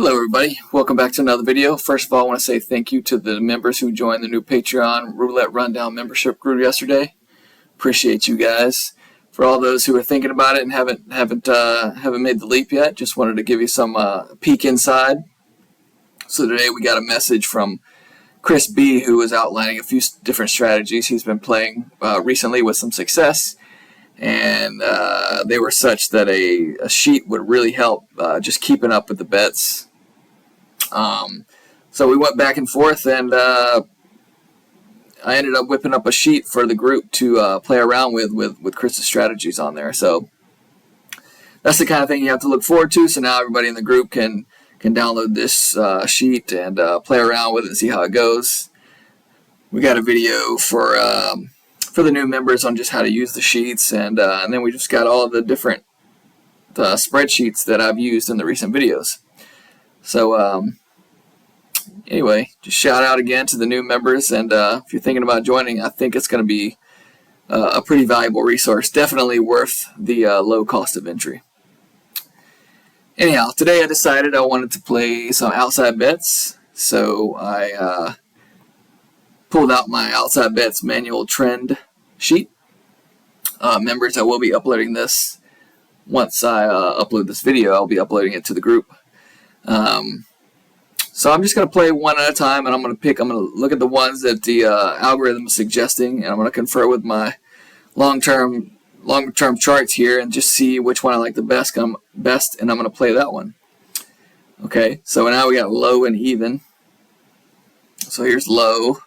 Hello everybody, welcome back to another video. First of all, I want to say thank you to the members who joined the new Patreon Roulette Rundown membership group yesterday. Appreciate you guys. For all those who are thinking about it and haven't made the leap yet, just wanted to give you some peek inside. So today we got a message from Chris B, who was outlining a few different strategies he's been playing recently with some success. And they were such that a sheet would really help just keeping up with the bets. So we went back and forth, and I ended up whipping up a sheet for the group to play around with Chris's strategies on there. So that's the kind of thing you have to look forward to. So now everybody in the group can download this sheet and play around with it and see how it goes. We got a video for the new members on just how to use the sheets, and then we just got all of the different spreadsheets that I've used in the recent videos. So anyway, just shout out again to the new members, and if you're thinking about joining, I think it's going to be a pretty valuable resource. Definitely worth the low cost of entry. Anyhow, today I decided I wanted to play some outside bets, so I pulled out my outside bets manual trend sheet. Members, I will be uploading this once I upload this video. I'll be uploading it to the group. So I'm just going to play one at a time, and I'm going to look at the ones that the algorithm is suggesting, and I'm going to confer with my long-term charts here and just see which one I like the best, and I'm going to play that one. Okay, so now we got low and even. So here's low,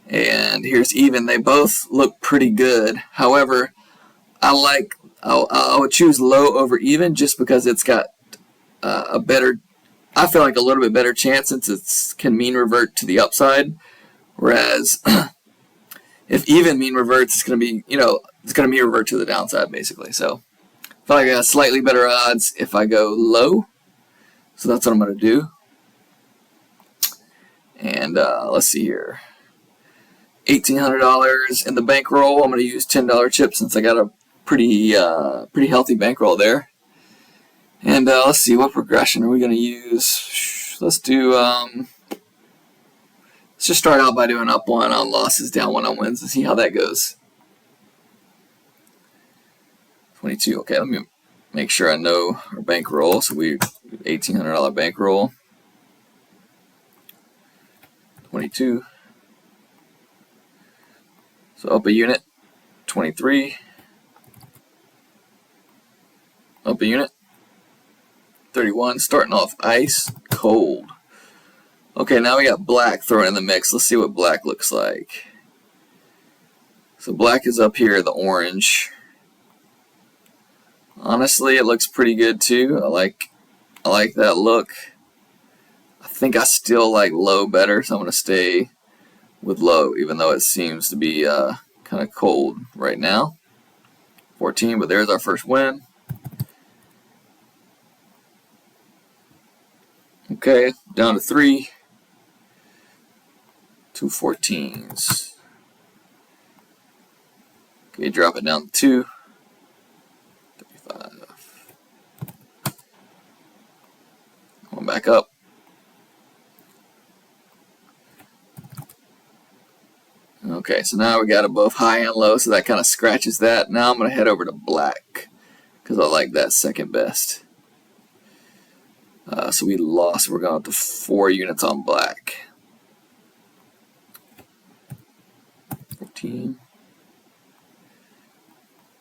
and here's even. They both look pretty good. However, I would choose low over even just because it's got a better, I feel like a little bit better chance, since it can mean revert to the upside. Whereas if even mean reverts, it's going to be, it's going to mean revert to the downside basically. So I feel like I got slightly better odds if I go low. So that's what I'm going to do. And let's see here. $1,800 in the bankroll. I'm going to use $10 chips since I got a pretty healthy bankroll there. And let's see, what progression are we going to use? Let's do let's just start out by doing up one on losses, down one on wins, and see how that goes. 22. Okay, let me make sure I know our bankroll. So we $1,800 bankroll. 22. So up a unit, 23. Up a unit, 31. Starting off ice cold. Okay, now we got black thrown in the mix. Let's see what black looks like. So black is up here, the orange. Honestly, it looks pretty good too. I like that look. I think I still like low better, so I'm going to stay with low, even though it seems to be kind of cold right now. 14, but there's our first win. Okay, down to 3. 2 14s. Okay, drop it down to 2. 35. Going back up. Okay, so now we got it both high and low, so that kind of scratches that. Now I'm going to head over to black because I like that second best. So we lost. We're going up to 4 units on black. 14.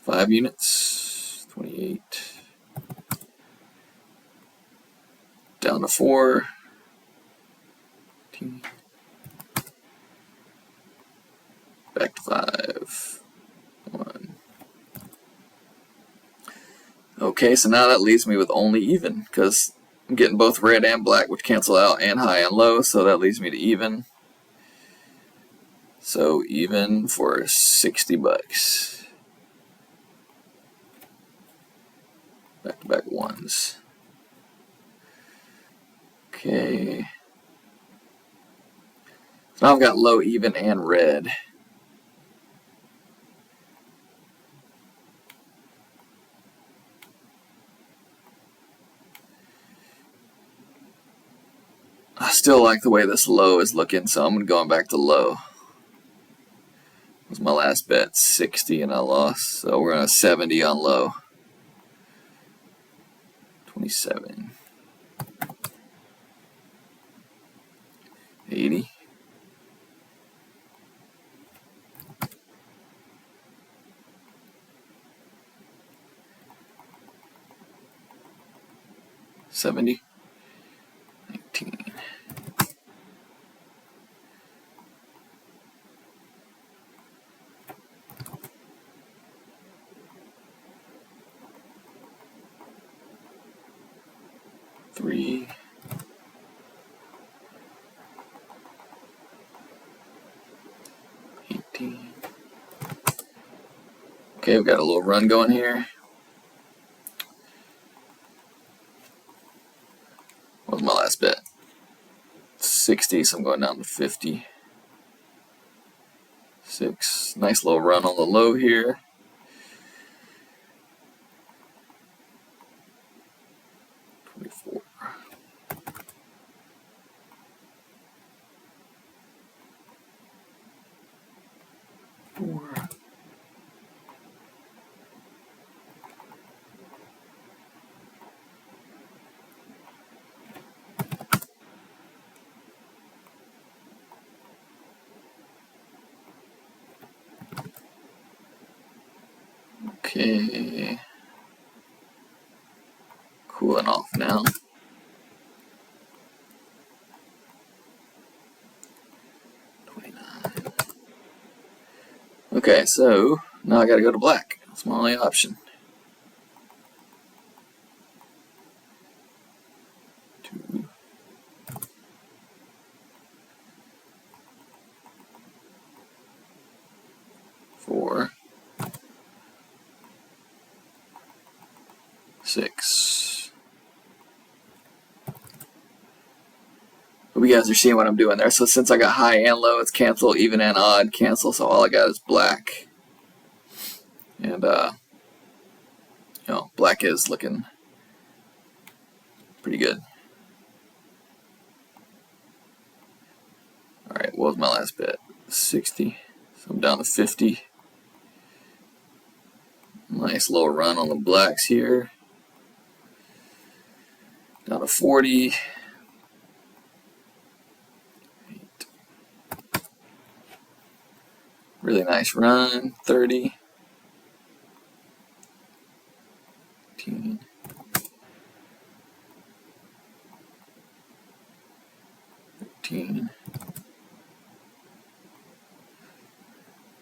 5 units. 28. Down to 4. 15. Back to 5. 1. Okay, so now that leaves me with only even, because I'm getting both red and black, which cancel out, and high and low, so that leaves me to even. So even for $60. Back-to-back ones. Okay. So now I've got low, even, and red. still like the way this low is looking, so I'm going back to low. Was my last bet 60 and I lost, so we're on a 70 on low. 27. 80. $70. 19. $3. 18. Okay, we've got a little run going here. What was my last bet? 60, so I'm going down to 50. 6. Nice little run on the low here. Okay, cooling off now. Okay, so now I gotta go to black. That's my only option. 2. 4. 6. Hope you guys are seeing what I'm doing there. So since I got high and low, it's cancel, even and odd, cancel. So all I got is black. And, you know, black is looking pretty good. Alright, what was my last bet? 60. So I'm down to 50. Nice little run on the blacks here. Down to 40. 8. Really nice run. 30. 18. 13.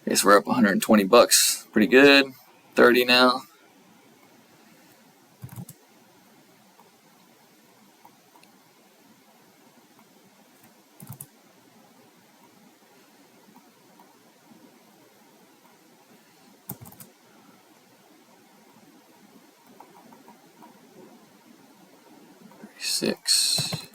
Okay, so we're up 120 bucks. Pretty good. 30 now. $6.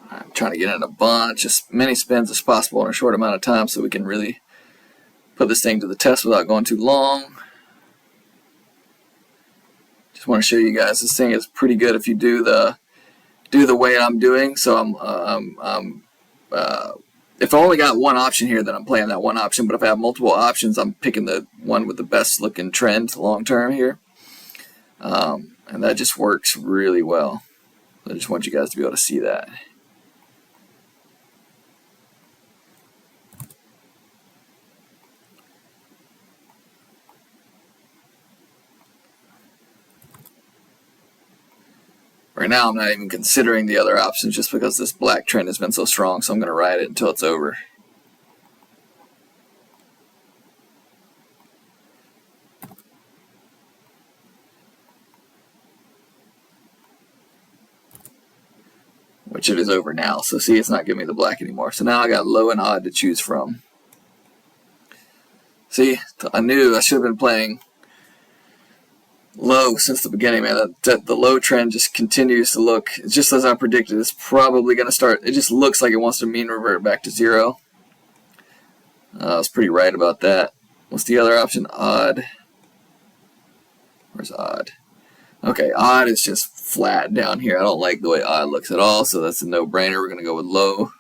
I'm trying to get in a bunch, as many spins as possible in a short amount of time so we can really put this thing to the test without going too long. Just want to show you guys this thing is pretty good if you do the way I'm doing. So if I only got one option here, then I'm playing that one option. But if I have multiple options, I'm picking the one with the best looking trend long term here, and that just works really well. I just want you guys to be able to see that. Right now, I'm not even considering the other options just because this black trend has been so strong, so I'm going to ride it until it's over. Which it is over now, so see, it's not giving me the black anymore. So now I got low and odd to choose from. See, I knew I should have been playing low since the beginning, man. The low trend just continues to look, just as I predicted, it's probably going to start. It just looks like it wants to mean revert back to zero. I was pretty right about that. What's the other option? Odd. Where's odd? Okay, odd is just flat down here. I don't like the way odd looks at all, so that's a no-brainer. We're going to go with low.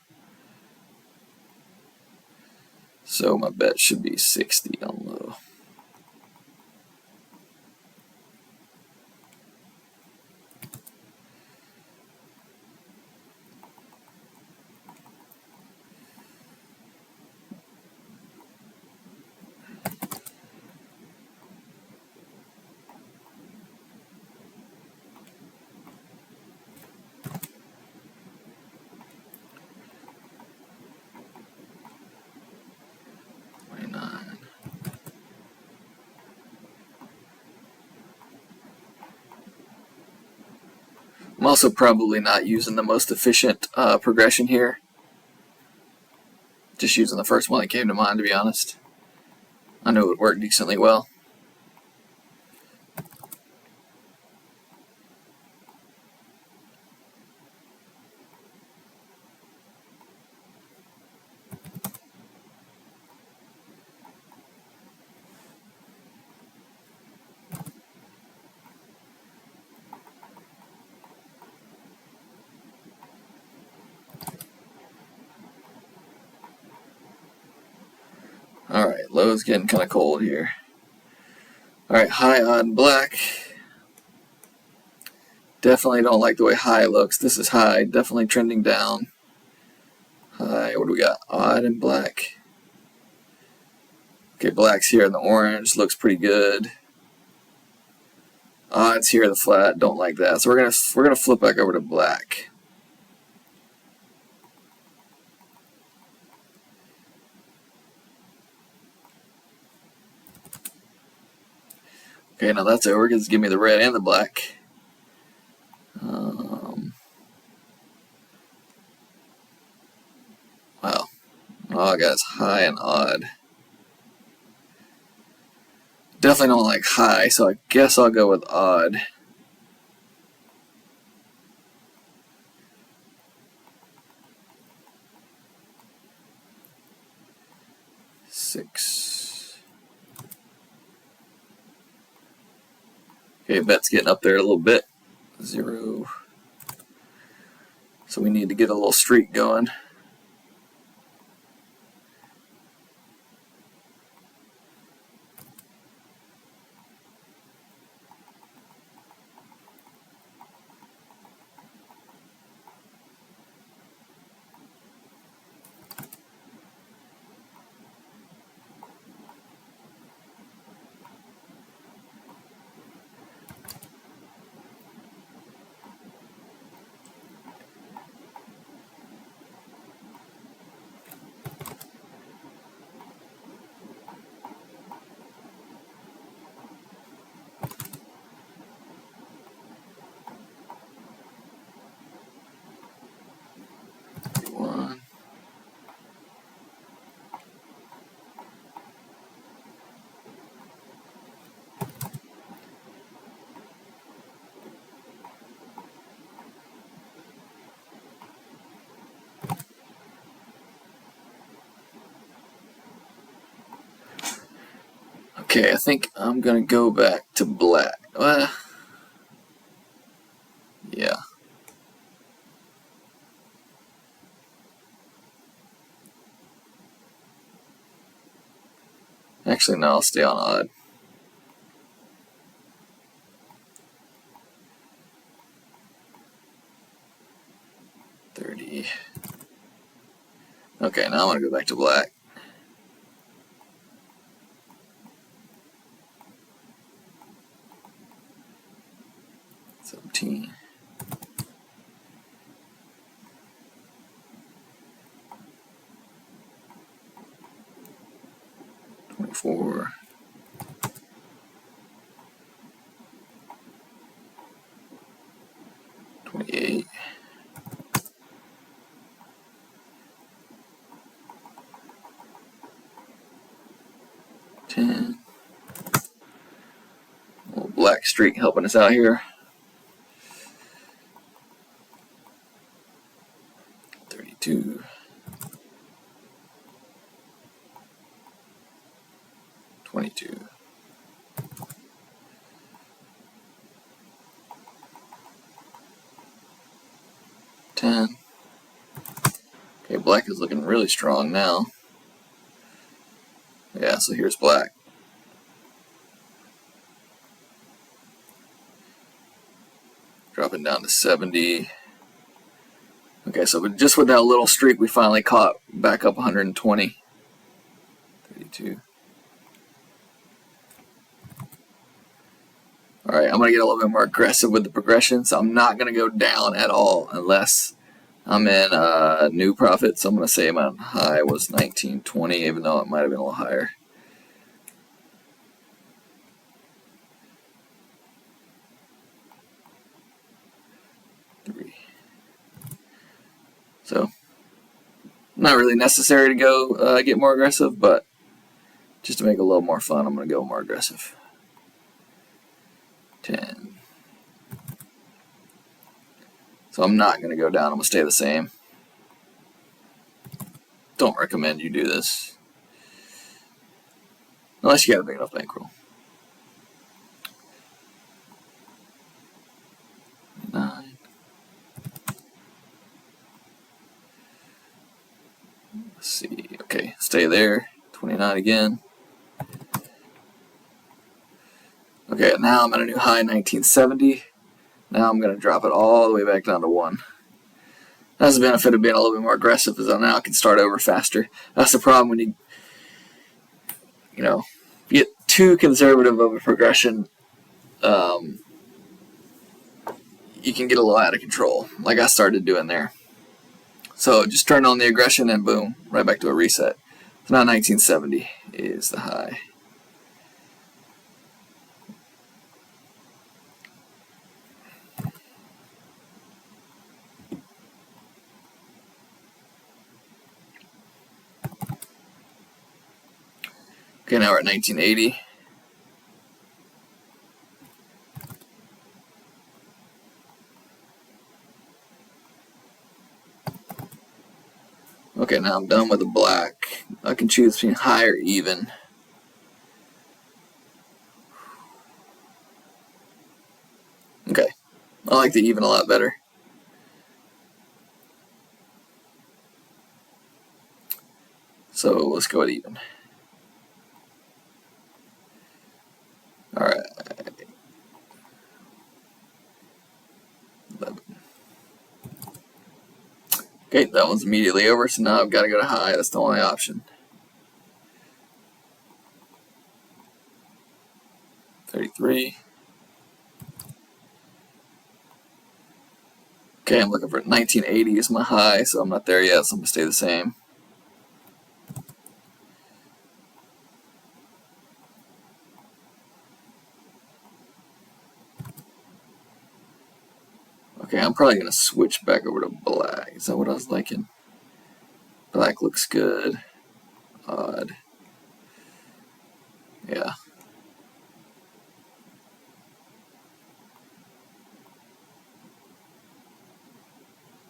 So my bet should be 60 on low. I'm also probably not using the most efficient progression here. Just using the first one that came to mind, to be honest. I know it would work decently well. Alright, low's getting kind of cold here. Alright, high on black. Definitely don't like the way high looks. This is high, definitely trending down. High, what do we got? Odd and black. Okay, black's here in the orange, looks pretty good. Odd's here in the flat, don't like that. So we're gonna flip back over to black. Okay, now that's over. Just give me the red and the black. Wow. All I got is high and odd. Definitely don't like high, so I guess I'll go with odd. Six. Okay, bet's getting up there a little bit. 0. So we need to get a little streak going. Okay, I think I'm gonna go back to black. Yeah. Actually, no, I'll stay on odd. Okay, now I'm gonna go back to black. 17. 24. 28. 10. Little black streak helping us out here. 32. 22. 10. Okay, black is looking really strong now. Yeah, so here's black. Dropping down to 70. Okay, so just with that little streak, we finally caught back up 120. 32. Alright, I'm going to get a little bit more aggressive with the progression, so I'm not going to go down at all unless I'm in new profit. So I'm going to say my high was 1920, even though it might have been a little higher. So, not really necessary to go get more aggressive, but just to make it a little more fun, I'm going to go more aggressive. 10. So I'm not going to go down. I'm going to stay the same. Don't recommend you do this unless you got a big enough bankroll. 9. Let's see. Okay, stay there. 29 again. Okay, now I'm at a new high, 1970. Now I'm going to drop it all the way back down to 1. That's the benefit of being a little bit more aggressive, is that now I can start over faster. That's the problem when you get too conservative of a progression. You can get a little out of control, like I started doing there. So just turn on the aggression and boom, right back to a reset. So now 1970 is the high. Okay, now we're at 1980. Okay, now I'm done with the black. I can choose between high or even. Okay, I like the even a lot better. So let's go with even. Alright. 11. Okay, that one's immediately over, so now I've got to go to high. That's the only option. 33. Okay, I'm looking for 1980 is my high, so I'm not there yet, so I'm going to stay the same. Okay, I'm probably going to switch back over to black. Is that what I was liking? Black looks good. Odd. Yeah.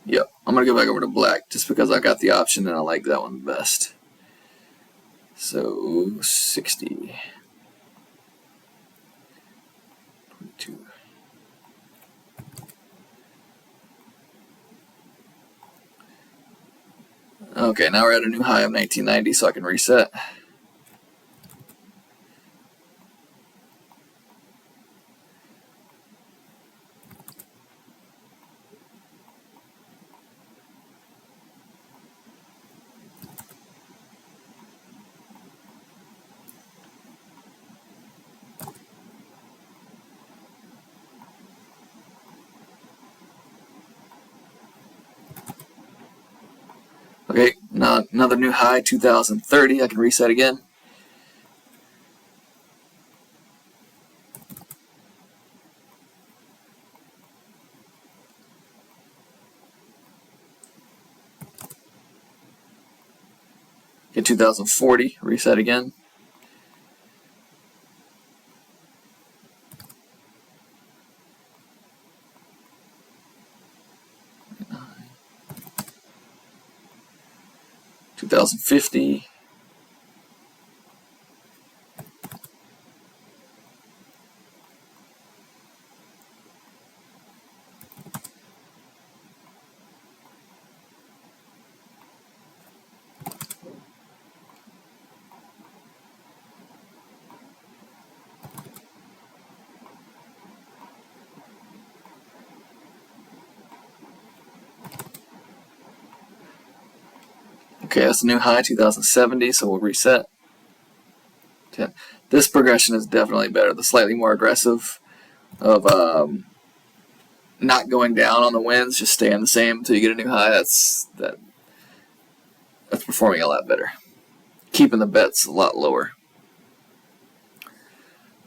Yep, I'm going to go back over to black just because I got the option and I like that one best. So, 60. 22. Okay, now we're at a new high of 1990, so I can reset. Okay, now another new high, 2030. I can reset again. Okay, 2040. Reset again. 2050. Okay, that's the new high, 2070, so we'll reset. 10. This progression is definitely better. The slightly more aggressive of not going down on the wins, just staying the same until you get a new high. That's performing a lot better. Keeping the bets a lot lower.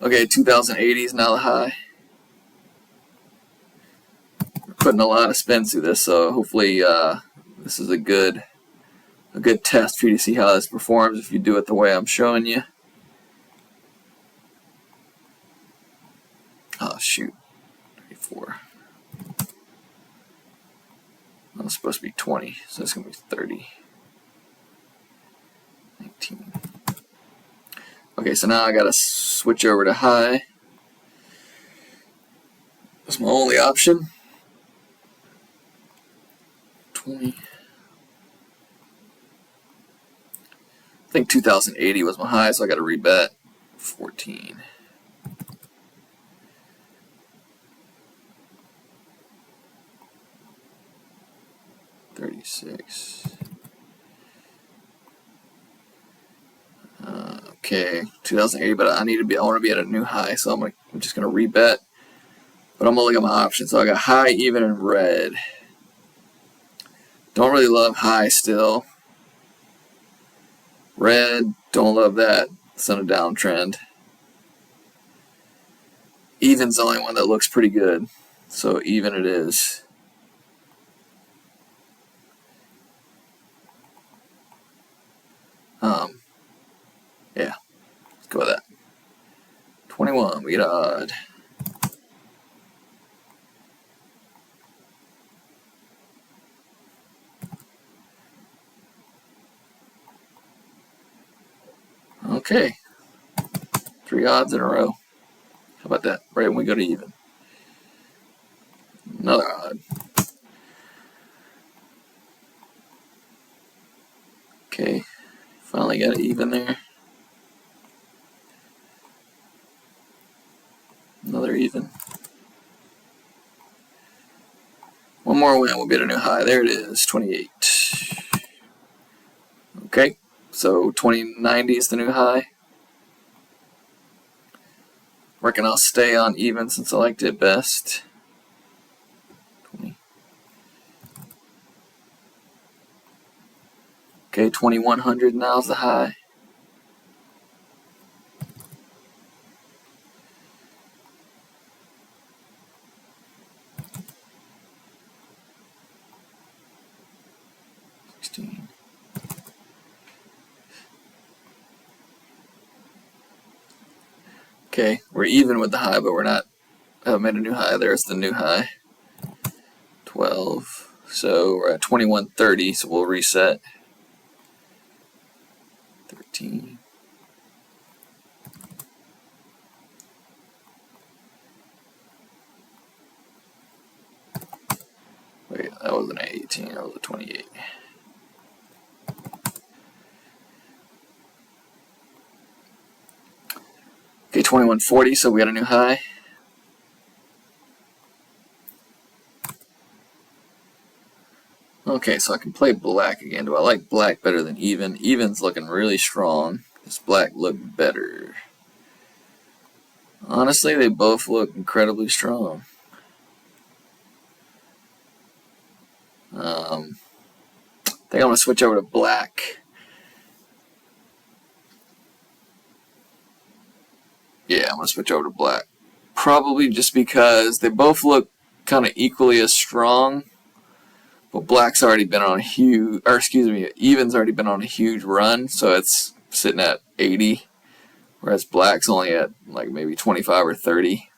Okay, 2080 is now the high. We're putting a lot of spins through this, so hopefully this is a good test for you to see how this performs if you do it the way I'm showing you. Oh shoot, 34. That was supposed to be 20, so it's going to be 30. 19. Okay, so now I got to switch over to high. That's my only option. 20. I think 2080 was my high, so I got to rebet. 14. Okay, 2080, but I want to be at a new high, so I'm just gonna rebet. But I'm gonna look at my options. So I got high, even, and red. Don't really love high still. Red, don't love that. It's on a downtrend. Even's the only one that looks pretty good, so even it is. Yeah, let's go with that. 21, we get odd. Okay, 3 odds in a row. How about that? Right when we go to even. Another odd. Okay, finally got it even there. Another even. One more win, we'll get a new high. There it is, 28. Okay, so 2090 is the new high. Reckon I'll stay on even since I liked it best. 20. Okay, 2100 now is the high. Okay, we're even with the high, but we're not. I haven't made a new high. There's the new high. 12. So we're at 2130, so we'll reset. 13. Wait, that wasn't an 18, that was a 28. Okay, 2140, so we got a new high. Okay, so I can play black again. Do I like black better than even? Even's looking really strong. Does black look better? Honestly, they both look incredibly strong. I think I'm going to switch over to black. Yeah, I'm going to switch over to black. Probably just because they both look kind of equally as strong. But black's already been on a huge, or excuse me, even's already been on a huge run, so it's sitting at 80, whereas black's only at like maybe 25 or 30.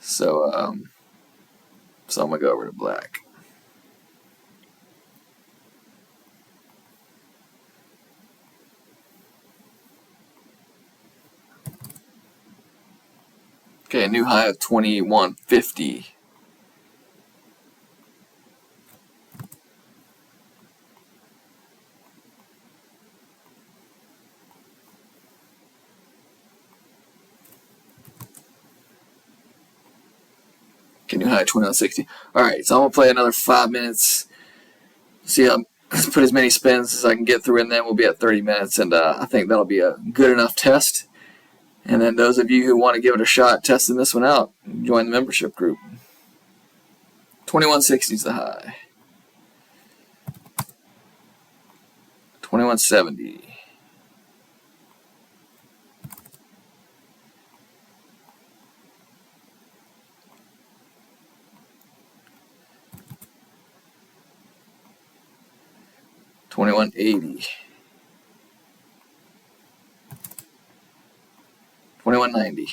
So, I'm gonna go over to black. Okay, a new high of 2150. Okay, new high of 2160. Alright, so I'm going to play another 5 minutes. See how put as many spins as I can get through, and then we'll be at 30 minutes, and I think that'll be a good enough test. And then those of you who want to give it a shot testing this one out, join the membership group. 2160 is the high. 2170. 2180. 2190.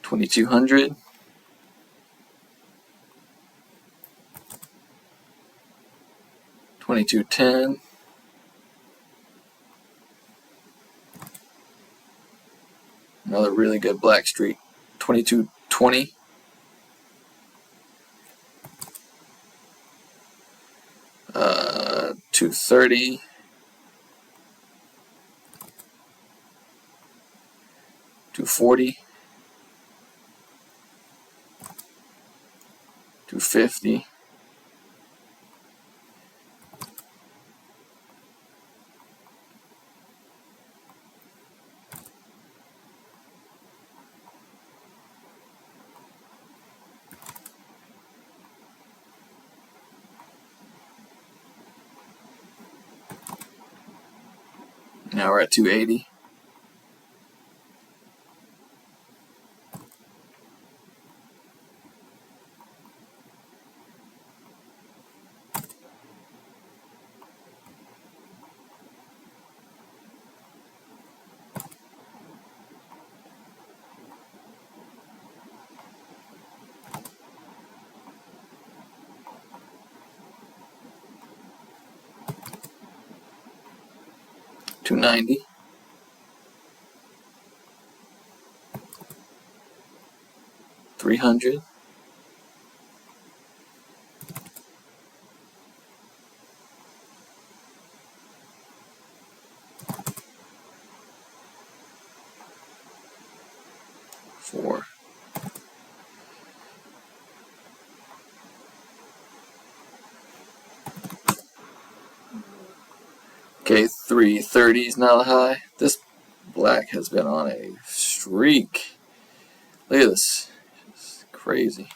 2200. 2210. 'Another really good black streak. 2220. 230. 240. 250. 'Now we're at 280. 290. 300. 4. Okay, 330 is now the high. This black has been on a streak. Look at this. It's crazy.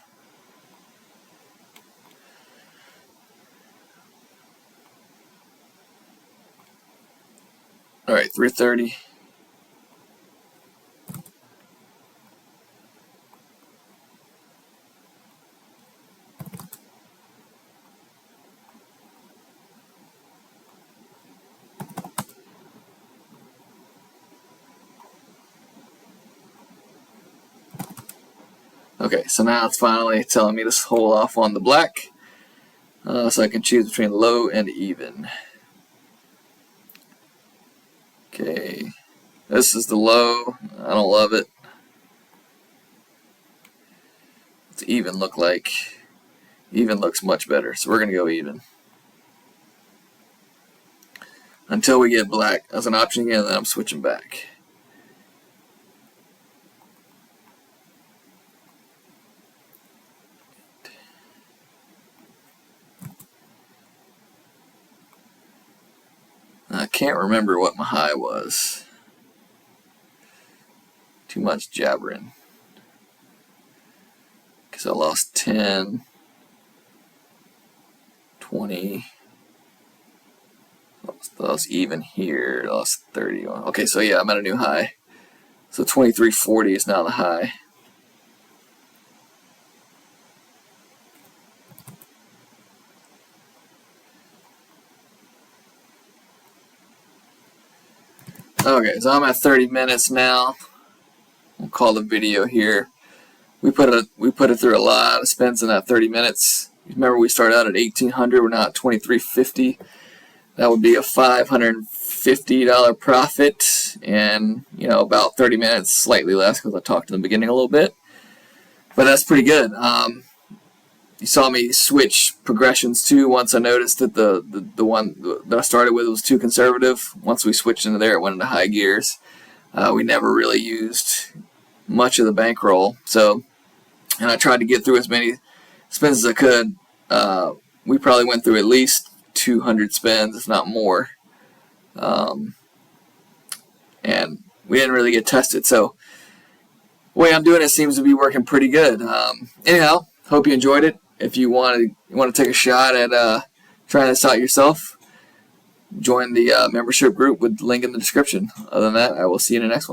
Alright, 330. 'Okay, so now it's finally telling me to hold off on the black, so I can choose between low and even. Okay, this is the low. I don't love it. What's even look like? Even looks much better, so we're going to go even. Until we get black as an option again, then I'm switching back. I can't remember what my high was. Too much jabbering. Because I lost 10, 20. I was even here. I lost 30. Okay, so yeah, I'm at a new high. So 2340 is now the high. Okay, so I'm at 30 minutes now. We'll call the video here. we put it through a lot of spins in that 30 minutes. Remember, we started out at $1,800. We're now at $2,350. That would be a $550 profit, and about 30 minutes, slightly less because I talked in the beginning a little bit. But that's pretty good. You saw me switch progressions too once I noticed that the one that I started with was too conservative. Once we switched into there, it went into high gears. We never really used much of the bankroll, and I tried to get through as many spins as I could. We probably went through at least 200 spins, if not more, and we didn't really get tested. So the way I'm doing it seems to be working pretty good. Anyhow, hope you enjoyed it. If you want to take a shot at trying this out yourself, join the membership group with the link in the description. Other than that, I will see you in the next one.